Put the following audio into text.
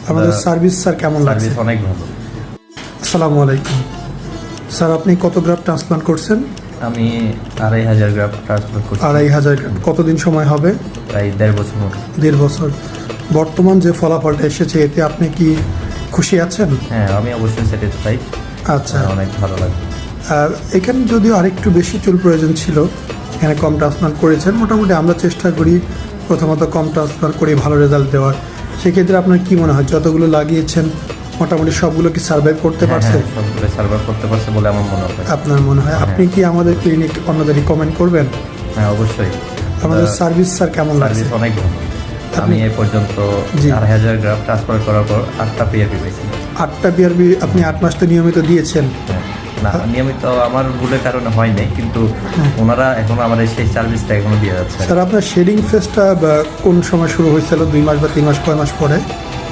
আমাদের service sir কেমন লাগছে? সার্ভিস অনেক ভালো। আসসালামু আলাইকুম স্যার, আপনি কত গ্রাফ ট্রান্সপ্লান্ট করছেন? আমি 2500 গ্রাম ট্রান্সফার করছি। 2500 গ্রাম। কতদিন সময় হবে? প্রায় 1.5 বছর মতো। 1.5 বছর। বর্তমান যে ফলাফলটা এসেছে এতে আপনি কি খুশি আছেন? হ্যাঁ, আমি অবশ্যই স্যাটিসফাইড। আচ্ছা, অনেক ভালো লাগে। এখানে যদিও আরেকটু বেশি চুল প্রয়োজন ছিল, এখানে কম ট্রান্সপ্লান্ট করেছেন। মোটামুটি আমরা চেষ্টা করি প্রথমত কম ট্রান্সপ্লান্ট করে ভালো রেজাল্ট দেওয়ার। সেক্ষেত্রে আপনার কি মনে হয় যতগুলো লাগিয়েছেন মোটামুটি সবগুলো কি সার্ভাইভ করতে পারছে? হ্যাঁ, সবগুলো সার্ভাইভ করতে পারছে বলে আমার মনে হয়। আপনার মনে হয়? আপনি কি আমাদের ক্লিনিক অন্যদের রিকমেন্ড করবেন? হ্যাঁ, অবশ্যই। আমাদের সার্ভিস স্যার কেমন লাগছে? সার্ভিস অনেক ভালো। আমি এ পর্যন্ত জি। 2500 গ্রাম ট্রান্সফার করার পর 8টা পিআরপি পাইছি। 8টা বিআরবি আপনি 8 মাস তো নিয়মিত দিয়েছেন। হ্যাঁ, না নিয়মিত আমার ভুলের কারণে হয় নাই, কিন্তু ওনারা এখন আমাদের সেই সার্ভিসটা এখনো দিয়ে যাচ্ছে। স্যার, আপনার শেডিং ফেজটা কোন সময় শুরু হয়েছিল? 2 মাস বা 3 মাস, কয় মাস পরে?